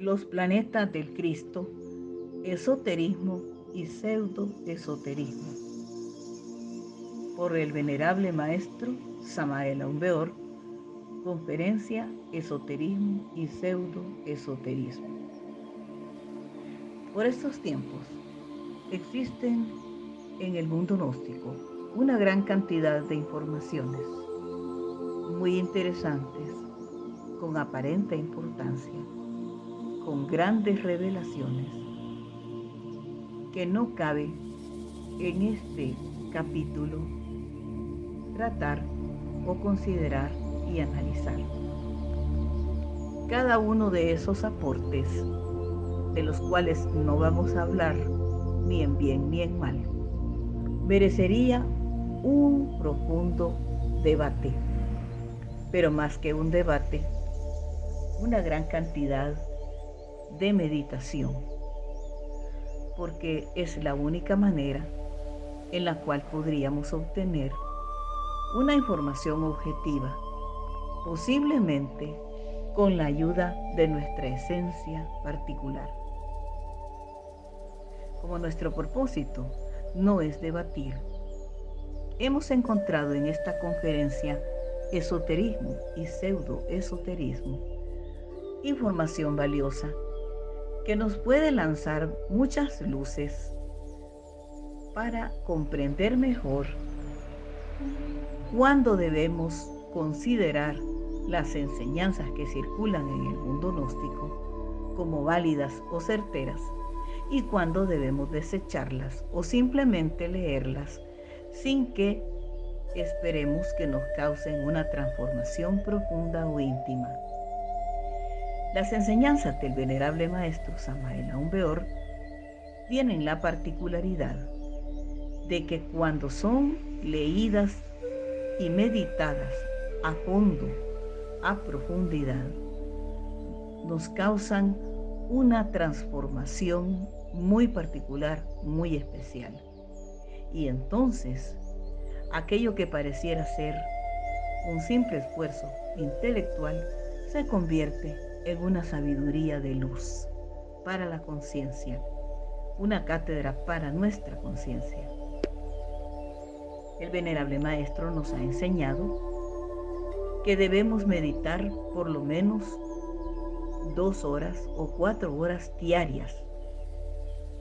Los planetas del Cristo, esoterismo y pseudoesoterismo, por el venerable maestro Samael Aun Weor, conferencia Esoterismo y pseudoesoterismo. Por estos tiempos existen en el mundo gnóstico una gran cantidad de informaciones muy interesantes, con aparente importancia, con grandes revelaciones, que no cabe en este capítulo tratar o considerar y analizar. Cada uno de esos aportes, de los cuales no vamos a hablar ni en bien ni en mal, merecería un profundo debate, pero más que un debate, una gran cantidad de meditación, porque es la única manera en la cual podríamos obtener una información objetiva, posiblemente con la ayuda de nuestra esencia particular. Como nuestro propósito no es debatir, hemos encontrado en esta conferencia esoterismo y pseudoesoterismo información valiosa que nos puede lanzar muchas luces para comprender mejor cuándo debemos considerar las enseñanzas que circulan en el mundo gnóstico como válidas o certeras y cuándo debemos desecharlas o simplemente leerlas sin que esperemos que nos causen una transformación profunda o íntima. Las enseñanzas del venerable maestro Samael Aun Weor tienen la particularidad de que cuando son leídas y meditadas a fondo, a profundidad, nos causan una transformación muy particular, muy especial. Y entonces, aquello que pareciera ser un simple esfuerzo intelectual se convierte en una sabiduría de luz para la conciencia, una cátedra para nuestra conciencia. El venerable maestro nos ha enseñado que debemos meditar por lo menos 2 horas o 4 horas diarias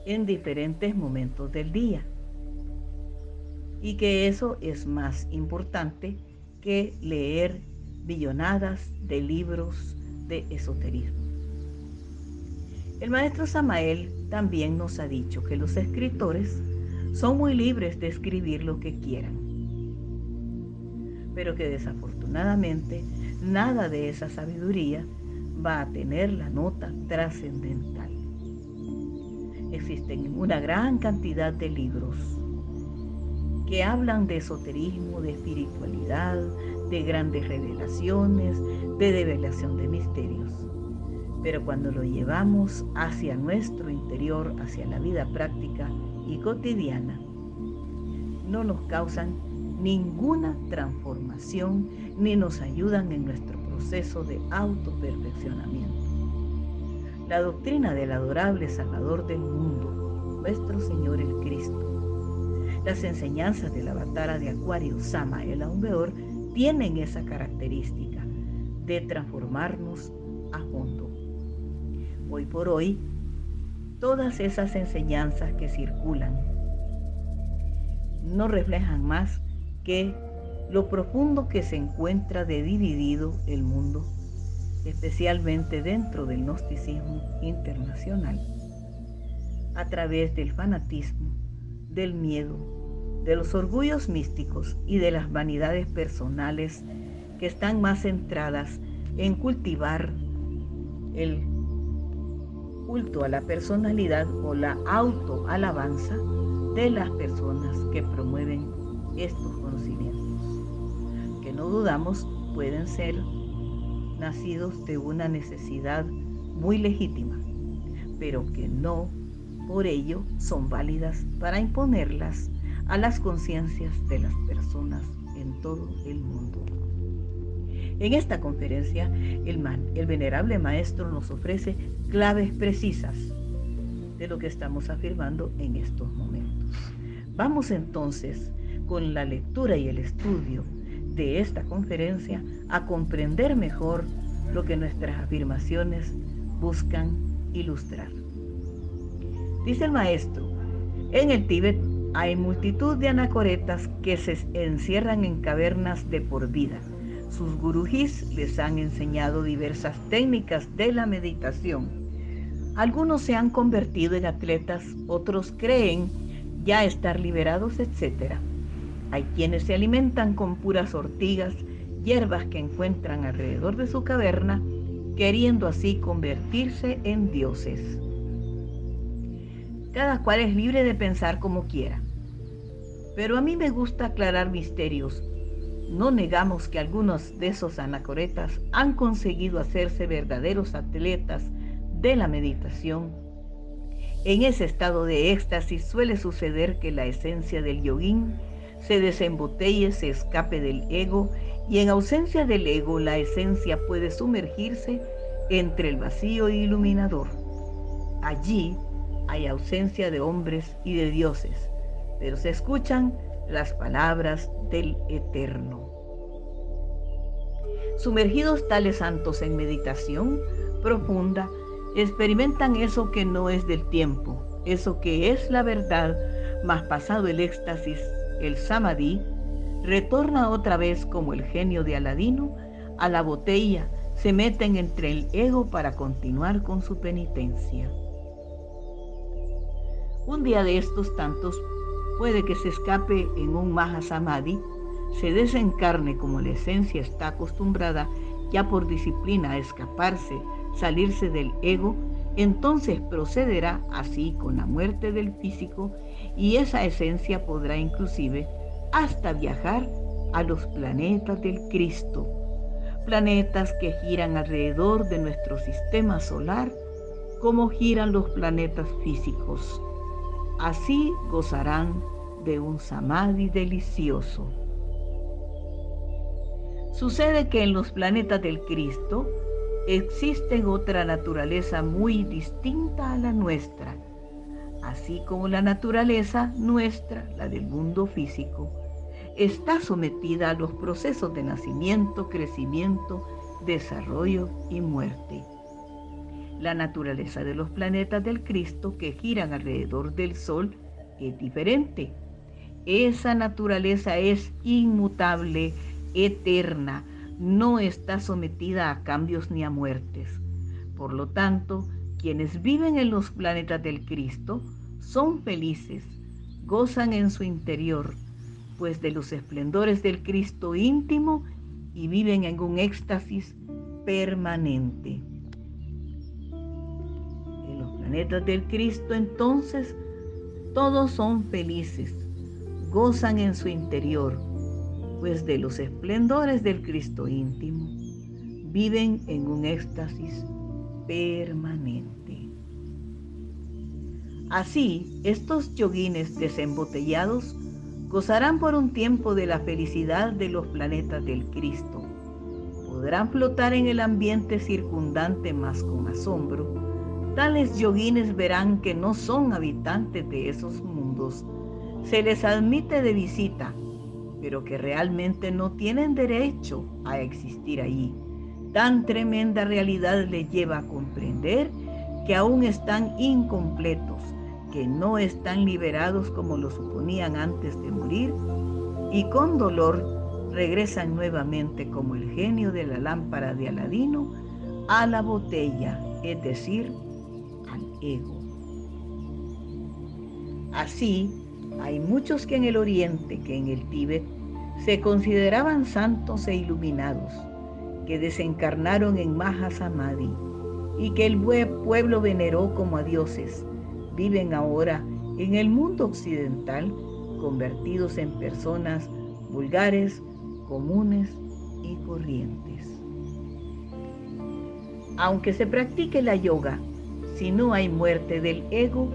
en diferentes momentos del día, y que eso es más importante que leer billonadas de libros de esoterismo. El maestro Samael también nos ha dicho que los escritores son muy libres de escribir lo que quieran, pero que desafortunadamente nada de esa sabiduría va a tener la nota trascendental. Existen una gran cantidad de libros que hablan de esoterismo, de espiritualidad, de grandes revelaciones, de develación de misterios. Pero cuando lo llevamos hacia nuestro interior, hacia la vida práctica y cotidiana, no nos causan ninguna transformación ni nos ayudan en nuestro proceso de autoperfeccionamiento. La doctrina del adorable Salvador del mundo, nuestro Señor el Cristo, las enseñanzas del Avatara de Acuario Samael Aun Weor tienen esa característica de transformarnos a fondo. Hoy por hoy, todas esas enseñanzas que circulan no reflejan más que lo profundo que se encuentra de dividido el mundo, especialmente dentro del gnosticismo internacional, a través del fanatismo, del miedo, de los orgullos místicos y de las vanidades personales que están más centradas en cultivar el culto a la personalidad o la autoalabanza de las personas que promueven estos conocimientos, que no dudamos pueden ser nacidos de una necesidad muy legítima, pero que no por ello son válidas para imponerlas a las conciencias de las personas en todo el mundo. En esta conferencia, el venerable maestro nos ofrece claves precisas de lo que estamos afirmando en estos momentos. Vamos entonces, con la lectura y el estudio de esta conferencia, a comprender mejor lo que nuestras afirmaciones buscan ilustrar. Dice el maestro: en el Tíbet hay multitud de anacoretas que se encierran en cavernas de por vida. Sus gurujís les han enseñado diversas técnicas de la meditación. Algunos se han convertido en atletas, otros creen ya estar liberados, etc. Hay quienes se alimentan con puras ortigas, hierbas que encuentran alrededor de su caverna, queriendo así convertirse en dioses. Cada cual es libre de pensar como quiera. Pero a mí me gusta aclarar misterios. No negamos que algunos de esos anacoretas han conseguido hacerse verdaderos atletas de la meditación. En ese estado de éxtasis suele suceder que la esencia del yoguín se desembotelle, se escape del ego, y en ausencia del ego la esencia puede sumergirse entre el vacío iluminador. Allí hay ausencia de hombres y de dioses, pero se escuchan las palabras del Eterno. Sumergidos tales santos en meditación profunda, experimentan eso que no es del tiempo, eso que es la verdad, mas pasado el éxtasis, el samadhi, retorna otra vez como el genio de Aladino a la botella, se meten entre el ego para continuar con su penitencia. Un día de estos tantos puede que se escape en un Mahasamadhi, se desencarne como la esencia está acostumbrada ya por disciplina a escaparse, salirse del ego, entonces procederá así con la muerte del físico, y esa esencia podrá inclusive hasta viajar a los planetas del Cristo, planetas que giran alrededor de nuestro sistema solar como giran los planetas físicos. Así gozarán de un samadhi delicioso. Sucede que en los planetas del Cristo existe otra naturaleza muy distinta a la nuestra, así como la naturaleza nuestra, la del mundo físico, está sometida a los procesos de nacimiento, crecimiento, desarrollo y muerte. La naturaleza de los planetas del Cristo que giran alrededor del Sol es diferente. Esa naturaleza es inmutable, eterna, no está sometida a cambios ni a muertes. Por lo tanto, quienes viven en los planetas del Cristo son felices, gozan en su interior, pues de los esplendores del Cristo íntimo, y viven en un éxtasis permanente. En los planetas del Cristo, entonces, todos son felices, gozan en su interior, pues de los esplendores del Cristo íntimo, viven en un éxtasis permanente. Así, estos yoguines desembotellados gozarán por un tiempo de la felicidad de los planetas del Cristo. Podrán flotar en el ambiente circundante, mas con asombro. Tales yoguines verán que no son habitantes de esos mundos. Se les admite de visita, pero que realmente no tienen derecho a existir allí. Tan tremenda realidad les lleva a comprender que aún están incompletos, que no están liberados como lo suponían antes de morir, y con dolor regresan nuevamente como el genio de la lámpara de Aladino a la botella, es decir, al ego. Así, hay muchos que en el Oriente, que en el Tíbet, se consideraban santos e iluminados, que desencarnaron en Mahasamadhi y que el pueblo veneró como a dioses. Viven ahora en el mundo occidental convertidos en personas vulgares, comunes y corrientes. Aunque se practique la yoga, si no hay muerte del ego,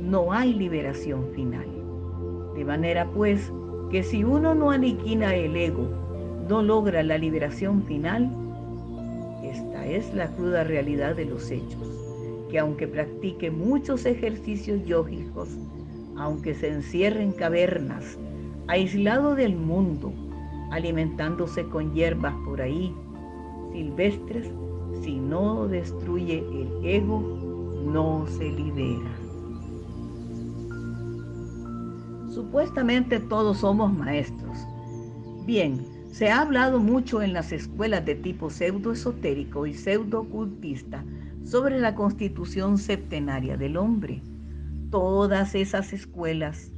no hay liberación final. De manera pues que si uno no aniquila el ego, no logra la liberación final, esta es la cruda realidad de los hechos, que aunque practique muchos ejercicios yógicos, aunque se encierre en cavernas, aislado del mundo, alimentándose con hierbas por ahí, silvestres, si no destruye el ego, no se libera. Supuestamente todos somos maestros. Bien, se ha hablado mucho en las escuelas de tipo pseudo-esotérico y pseudo-ocultista sobre la constitución septenaria del hombre. Todas esas escuelas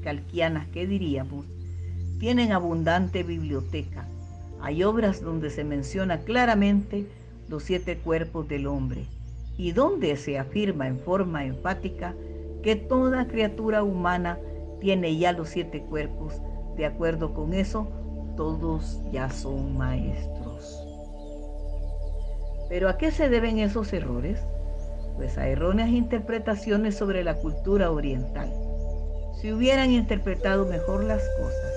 kalkianas que diríamos, tienen abundante biblioteca. Hay obras donde se menciona claramente los 7 cuerpos del hombre y donde se afirma en forma enfática que toda criatura humana tiene ya los 7 cuerpos. De acuerdo con eso, todos ya son maestros. ¿Pero a qué se deben esos errores? Pues a erróneas interpretaciones sobre la cultura oriental. Si hubieran interpretado mejor las cosas,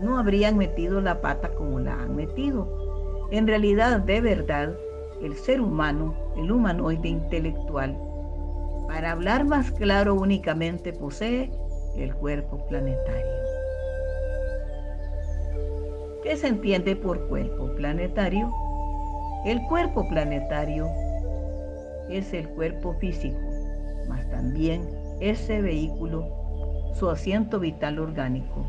no habrían metido la pata como la han metido. En realidad, de verdad, el ser humano, el humanoide intelectual, para hablar más claro, únicamente posee el cuerpo planetario. ¿Qué se entiende por cuerpo planetario? El cuerpo planetario es el cuerpo físico, mas también ese vehículo, su asiento vital orgánico.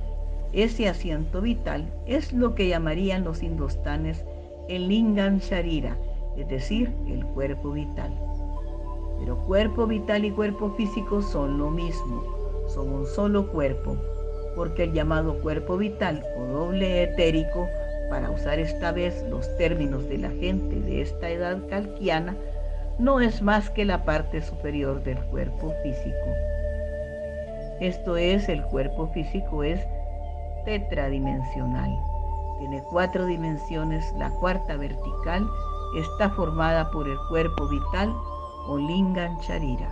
Ese asiento vital es lo que llamarían los hindustanes el lingam sharira, es decir, el cuerpo vital. Pero cuerpo vital y cuerpo físico son lo mismo, son un solo cuerpo, porque el llamado cuerpo vital o doble etérico, para usar esta vez los términos de la gente de esta edad kalkiana, no es más que la parte superior del cuerpo físico. Esto es, el cuerpo físico es tetradimensional. Tiene 4 dimensiones, la cuarta vertical está formada por el cuerpo vital o lingam sharira.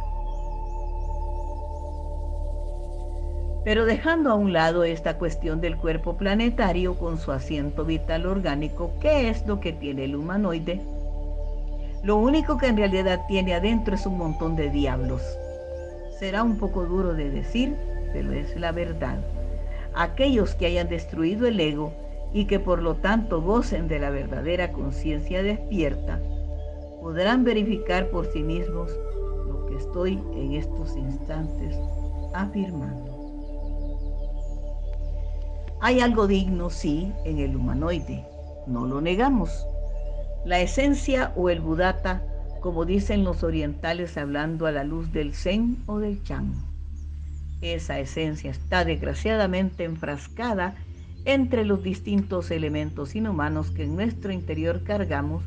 Pero dejando a un lado esta cuestión del cuerpo planetario con su asiento vital orgánico, ¿qué es lo que tiene el humanoide? Lo único que en realidad tiene adentro es un montón de diablos. Será un poco duro de decir, pero es la verdad. Aquellos que hayan destruido el ego y que por lo tanto gocen de la verdadera conciencia despierta, podrán verificar por sí mismos lo que estoy en estos instantes afirmando. Hay algo digno, sí, en el humanoide, no lo negamos. La esencia o el buddhata, como dicen los orientales hablando a la luz del Zen o del Chan. Esa esencia está desgraciadamente enfrascada entre los distintos elementos inhumanos que en nuestro interior cargamos,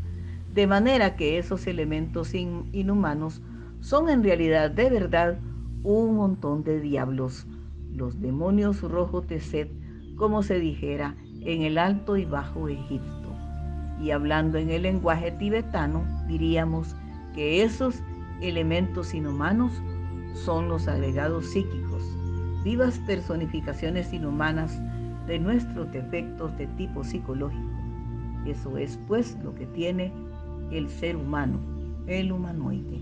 de manera que esos elementos inhumanos son en realidad de verdad un montón de diablos, los demonios rojos de Set, como se dijera en el Alto y Bajo Egipto. Y hablando en el lenguaje tibetano, diríamos que esos elementos inhumanos son los agregados psíquicos, vivas personificaciones inhumanas de nuestros defectos de tipo psicológico. Eso es pues lo que tiene el ser humano, el humanoide.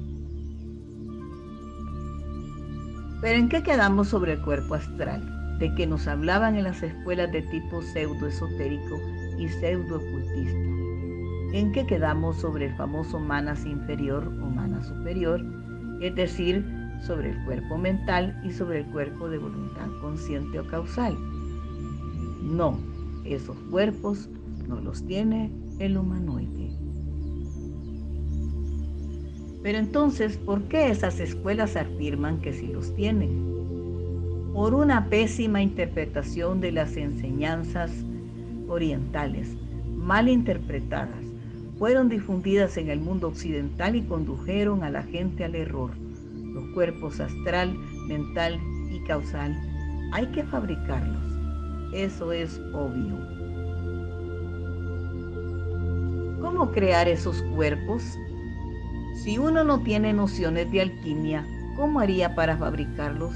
Pero ¿en qué quedamos sobre el cuerpo astral, de que nos hablaban en las escuelas de tipo pseudo-esotérico y pseudo-ocultista? ¿En qué quedamos sobre el famoso manas inferior o manas superior, es decir, sobre el cuerpo mental y sobre el cuerpo de voluntad consciente o causal? No, esos cuerpos no los tiene el humanoide. Pero entonces, ¿por qué esas escuelas afirman que sí los tienen? Por una pésima interpretación de las enseñanzas orientales, mal interpretadas, fueron difundidas en el mundo occidental y condujeron a la gente al error. Los cuerpos astral, mental y causal hay que fabricarlos. Eso es obvio. ¿Cómo crear esos cuerpos? Si uno no tiene nociones de alquimia, ¿cómo haría para fabricarlos?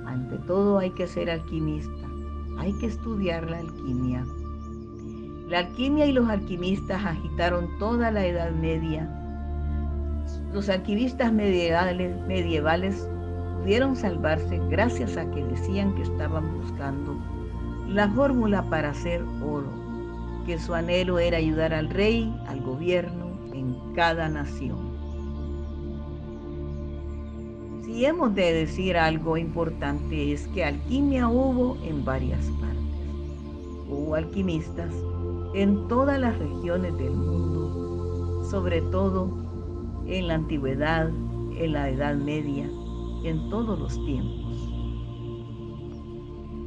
Ante todo hay que ser alquimista, hay que estudiar la alquimia. La alquimia y los alquimistas agitaron toda la Edad Media. Los alquimistas medievales pudieron salvarse gracias a que decían que estaban buscando la fórmula para hacer oro, que su anhelo era ayudar al rey, al gobierno en cada nación. Si hemos de decir algo importante es que alquimia hubo en varias partes. Hubo alquimistas en todas las regiones del mundo, sobre todo en la antigüedad, en la Edad Media, en todos los tiempos.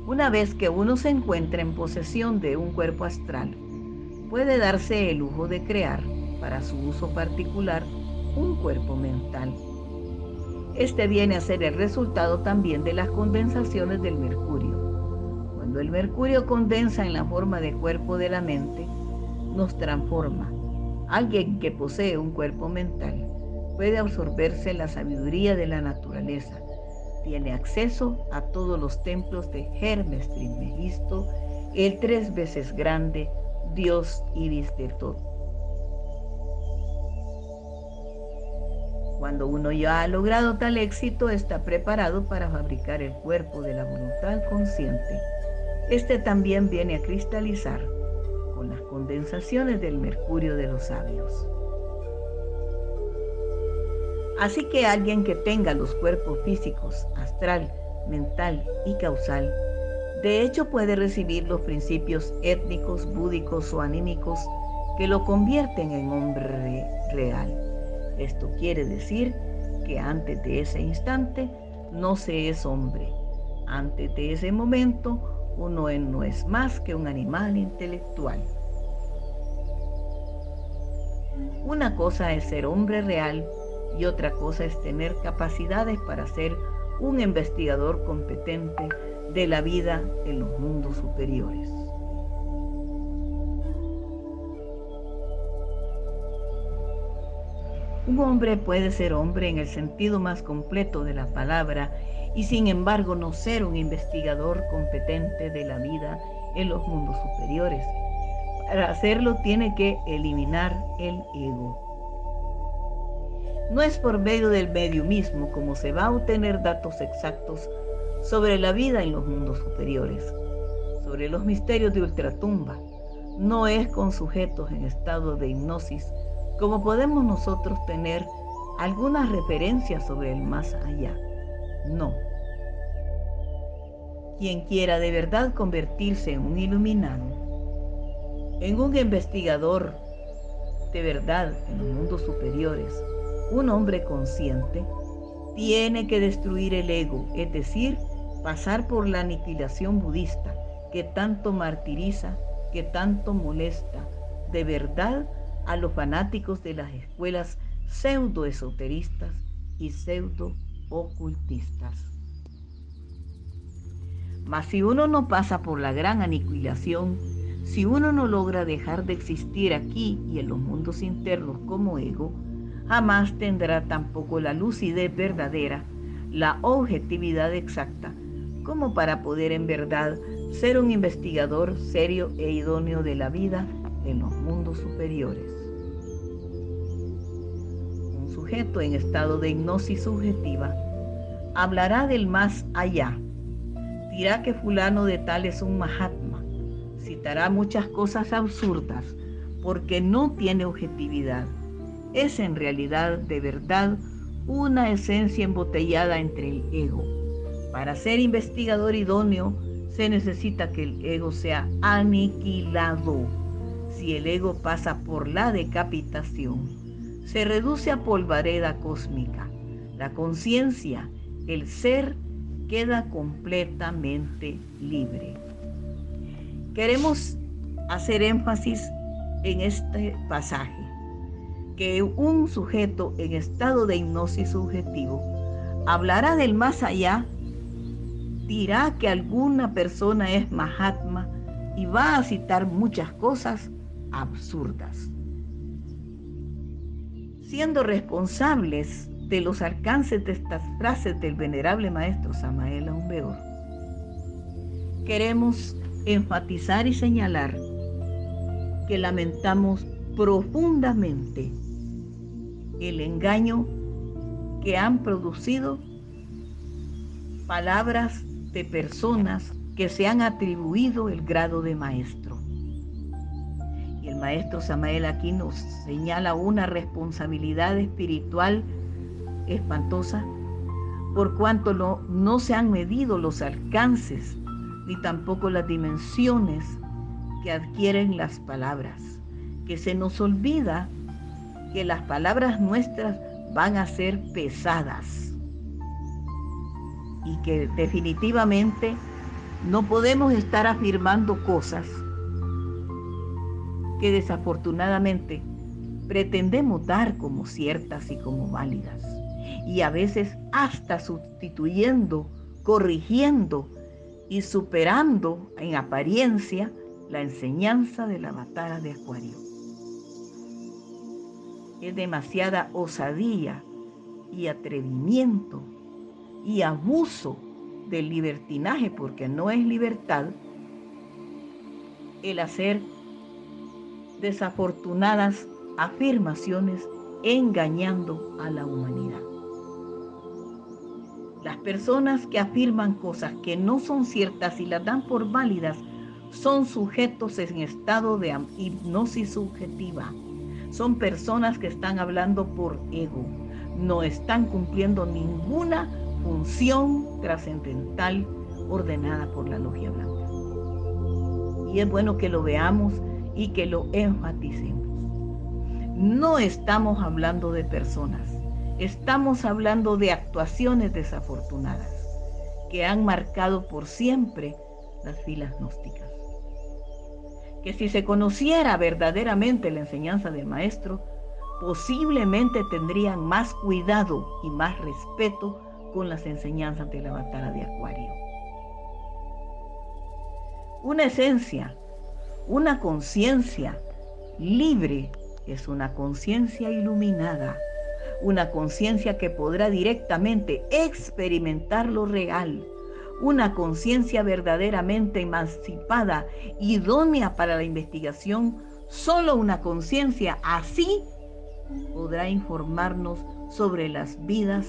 Una vez que uno se encuentra en posesión de un cuerpo astral, puede darse el lujo de crear, para su uso particular, un cuerpo mental. Este viene a ser el resultado también de las condensaciones del mercurio. Cuando el mercurio condensa en la forma de cuerpo de la mente, nos transforma. Alguien que posee un cuerpo mental puede absorberse la sabiduría de la naturaleza. Tiene acceso a todos los templos de Hermes Trismegisto, el 3 veces grande Dios Iris de todo. Cuando uno ya ha logrado tal éxito, está preparado para fabricar el cuerpo de la voluntad consciente. Este también viene a cristalizar con las condensaciones del mercurio de los sabios. Así que alguien que tenga los cuerpos físicos, astral, mental y causal, de hecho puede recibir los principios étnicos, búdicos o anímicos que lo convierten en hombre real. Esto quiere decir que antes de ese instante no se es hombre. Antes de ese momento uno no es más que un animal intelectual. Una cosa es ser hombre real y otra cosa es tener capacidades para ser un investigador competente de la vida en los mundos superiores. Un hombre puede ser hombre en el sentido más completo de la palabra y sin embargo no ser un investigador competente de la vida en los mundos superiores. Para hacerlo tiene que eliminar el ego. No es por medio del mediumismo como se va a obtener datos exactos sobre la vida en los mundos superiores, sobre los misterios de ultratumba. No es con sujetos en estado de hipnosis como podemos nosotros tener algunas referencias sobre el más allá. No. Quien quiera de verdad convertirse en un iluminado, en un investigador de verdad en los mundos superiores, un hombre consciente, tiene que destruir el ego, es decir, pasar por la aniquilación budista que tanto martiriza, que tanto molesta de verdad a los fanáticos de las escuelas pseudo-esoteristas y pseudo-ocultistas. Mas si uno no pasa por la gran aniquilación, si uno no logra dejar de existir aquí y en los mundos internos como ego, jamás tendrá tampoco la lucidez verdadera, la objetividad exacta, como para poder en verdad ser un investigador serio e idóneo de la vida en los mundos superiores. Un sujeto en estado de hipnosis subjetiva hablará del más allá, dirá que fulano de tal es un Mahatma, citará muchas cosas absurdas porque no tiene objetividad. Es en realidad de verdad una esencia embotellada entre el ego. Para ser investigador idóneo se necesita que el ego sea aniquilado. Si el ego pasa por la decapitación, se reduce a polvareda cósmica. La conciencia, el ser, queda completamente libre. Queremos hacer énfasis en este pasaje, que un sujeto en estado de hipnosis subjetivo hablará del más allá, dirá que alguna persona es Mahatma y va a citar muchas cosas absurdas, siendo responsables de los alcances de estas frases del venerable maestro Samael Aun Weor. Queremos enfatizar y señalar que lamentamos profundamente el engaño que han producido palabras de personas que se han atribuido el grado de maestro. Y el maestro Samael aquí nos señala una responsabilidad espiritual espantosa, por cuanto no se han medido los alcances ni tampoco las dimensiones que adquieren las palabras, que se nos olvida que las palabras nuestras van a ser pesadas y que definitivamente no podemos estar afirmando cosas que desafortunadamente pretendemos dar como ciertas y como válidas, y a veces hasta sustituyendo, corrigiendo y superando en apariencia la enseñanza del avatar de Acuario. Es demasiada osadía y atrevimiento y abuso del libertinaje, porque no es libertad, el hacer desafortunadas afirmaciones engañando a la humanidad. Las personas que afirman cosas que no son ciertas y las dan por válidas son sujetos en estado de hipnosis subjetiva. Son personas que están hablando por ego, no están cumpliendo ninguna función trascendental ordenada por la Logia Blanca. Y es bueno que lo veamos y que lo enfaticemos. No estamos hablando de personas, estamos hablando de actuaciones desafortunadas que han marcado por siempre las filas gnósticas. Que si se conociera verdaderamente la enseñanza del maestro, posiblemente tendrían más cuidado y más respeto con las enseñanzas de la avatar de Acuario. Una esencia, una conciencia libre es una conciencia iluminada, una conciencia que podrá directamente experimentar lo real, una conciencia verdaderamente emancipada, idónea para la investigación. Solo una conciencia así podrá informarnos sobre las vidas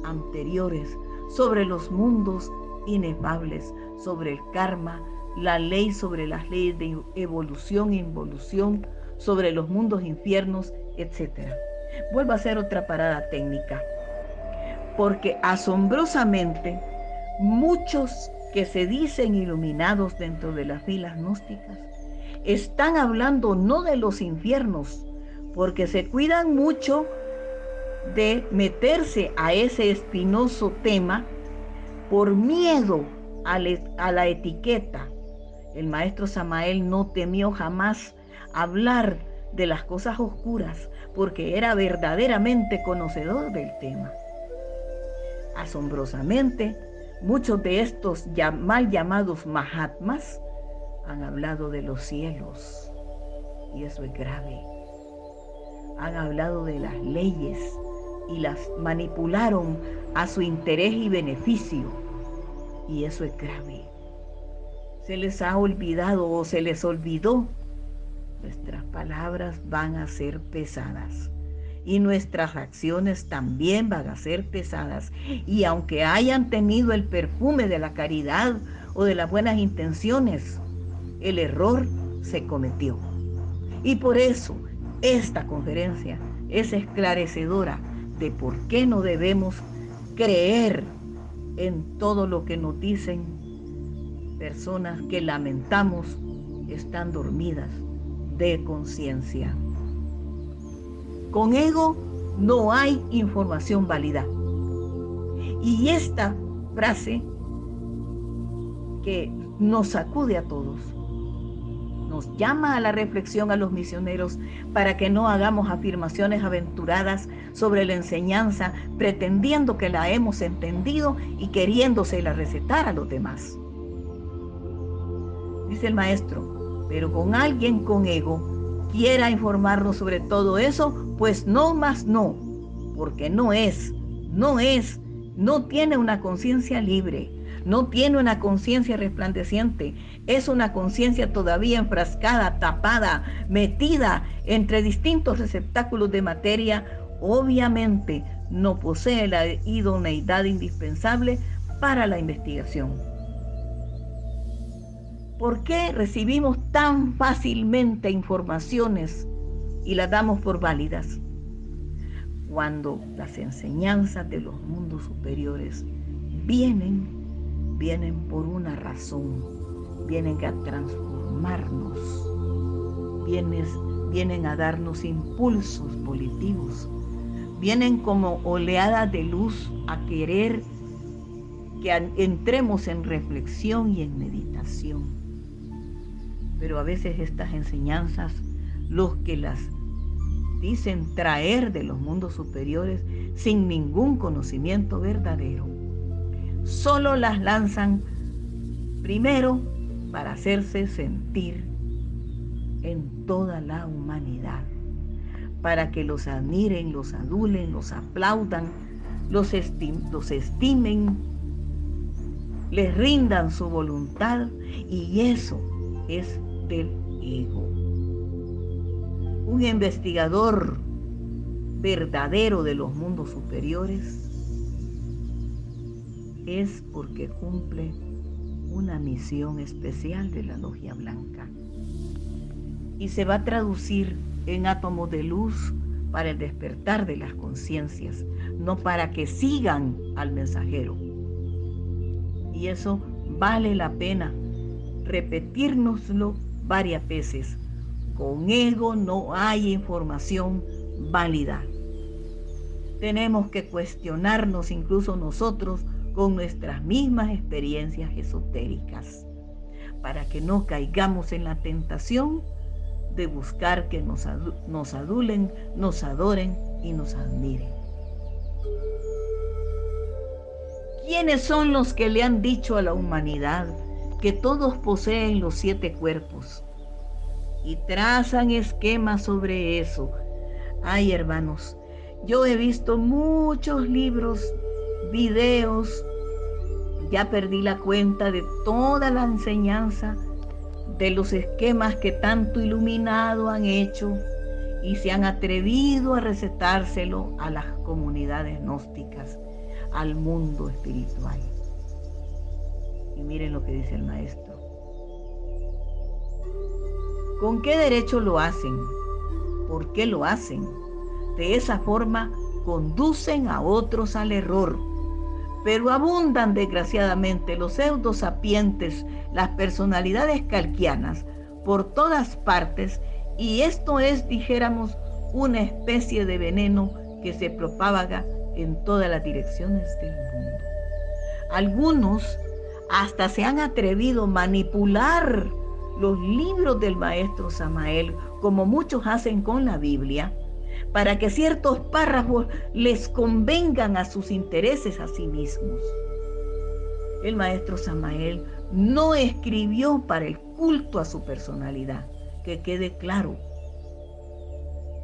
anteriores, sobre los mundos inefables, sobre el karma, la ley sobre las leyes de evolución e involución, sobre los mundos infiernos, etc. Vuelvo a hacer otra parada técnica, porque asombrosamente muchos que se dicen iluminados dentro de las filas gnósticas están hablando no de los infiernos, porque se cuidan mucho de meterse a ese espinoso tema por miedo a la etiqueta. El maestro Samael no temió jamás hablar de las cosas oscuras porque era verdaderamente conocedor del tema. Asombrosamente, muchos de estos mal llamados Mahatmas han hablado de los cielos, y eso es grave. Han hablado de las leyes y las manipularon a su interés y beneficio, y eso es grave. Se les ha olvidado o se les olvidó. Nuestras palabras van a ser pesadas y nuestras acciones también van a ser pesadas. Y aunque hayan tenido el perfume de la caridad o de las buenas intenciones, el error se cometió. Y por eso esta conferencia es esclarecedora de por qué no debemos creer en todo lo que nos dicen personas que lamentamos están dormidas de conciencia. Con ego no hay información válida. Y esta frase que nos sacude a todos, nos llama a la reflexión a los misioneros para que no hagamos afirmaciones aventuradas sobre la enseñanza pretendiendo que la hemos entendido y queriéndosela recetar a los demás. Dice el maestro, pero con alguien con ego quiera informarnos sobre todo eso, pues no más no, porque no tiene una conciencia libre. no tiene una conciencia resplandeciente, es una conciencia todavía enfrascada, tapada, metida entre distintos receptáculos de materia, obviamente no posee la idoneidad indispensable para la investigación. ¿Por qué recibimos tan fácilmente informaciones y las damos por válidas? Cuando las enseñanzas de los mundos superiores vienen por una razón, vienen a transformarnos, vienen a darnos impulsos volitivos, vienen como oleadas de luz a querer que entremos en reflexión y en meditación. Pero a veces estas enseñanzas, los que las dicen traer de los mundos superiores sin ningún conocimiento verdadero, solo las lanzan primero para hacerse sentir en toda la humanidad, para que los admiren, los adulen, los aplaudan, los estimen, les rindan su voluntad, y eso es del ego. Un investigador verdadero de los mundos superiores es porque cumple una misión especial de la Logia Blanca y se va a traducir en átomos de luz para el despertar de las conciencias, no para que sigan al mensajero. Y eso vale la pena repetírnoslo varias veces. Con ego no hay información válida. Tenemos que cuestionarnos incluso nosotros con nuestras mismas experiencias esotéricas, para que no caigamos en la tentación de buscar que nos adulen, nos adoren y nos admiren. ¿Quiénes son los que le han dicho a la humanidad que todos poseen los 7 cuerpos? Y trazan esquemas sobre eso. Ay, hermanos, yo he visto muchos libros, videos, ya perdí la cuenta de toda la enseñanza, de los esquemas que tanto iluminado han hecho y se han atrevido a recetárselo a las comunidades gnósticas, al mundo espiritual. Y miren lo que dice el maestro. ¿Con qué derecho lo hacen? ¿Por qué lo hacen? De esa forma conducen a otros al error. Pero abundan desgraciadamente los pseudosapientes, las personalidades calquianas, por todas partes, y esto es, dijéramos, una especie de veneno que se propaga en todas las direcciones del mundo. Algunos hasta se han atrevido a manipular los libros del maestro Samael, como muchos hacen con la Biblia, para que ciertos párrafos les convengan a sus intereses a sí mismos. El maestro Samael no escribió para el culto a su personalidad, que quede claro.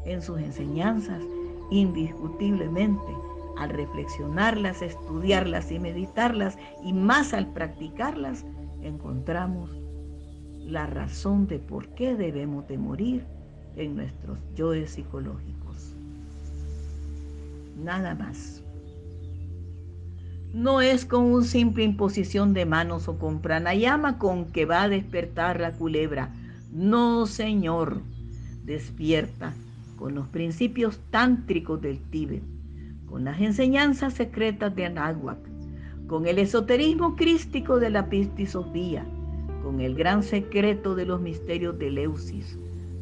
En sus enseñanzas, indiscutiblemente, al reflexionarlas, estudiarlas y meditarlas, y más al practicarlas, encontramos la razón de por qué debemos de morir en nuestros yoes psicológicos. Nada más. No es con una simple imposición de manos o con pranayama con que va a despertar la culebra. No, señor. Despierta con los principios tántricos del Tíbet, con las enseñanzas secretas de Anáhuac, con el esoterismo crístico de la Pistisofía, con el gran secreto de los misterios de Eleusis,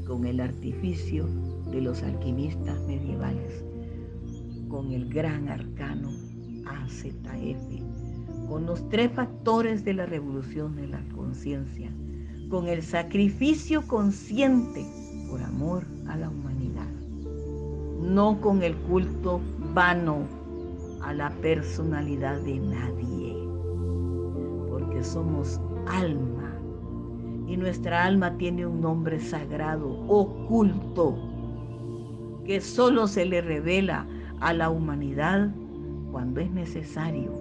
con el artificio de los alquimistas medievales, con el gran arcano AZF, con los 3 factores de la revolución de la conciencia, con el sacrificio consciente por amor a la humanidad, no con el culto vano a la personalidad de nadie, porque somos alma, y nuestra alma tiene un nombre sagrado, oculto, que solo se le revela a la humanidad cuando es necesario,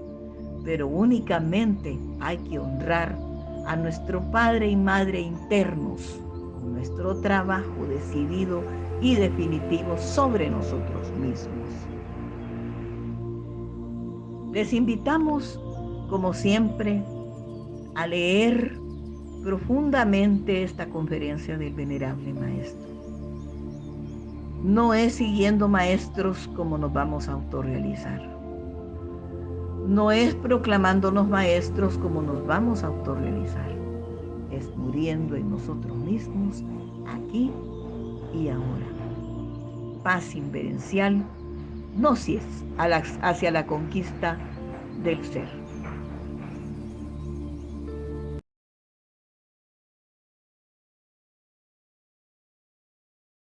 pero únicamente hay que honrar a nuestro Padre y Madre internos con nuestro trabajo decidido y definitivo sobre nosotros mismos. Les invitamos, como siempre, a leer profundamente esta conferencia del Venerable Maestro. No es siguiendo maestros como nos vamos a autorrealizar. No es proclamándonos maestros como nos vamos a autorrealizar. Es muriendo en nosotros mismos, aquí y ahora. Paz inverencial, gnosis hacia la conquista del ser.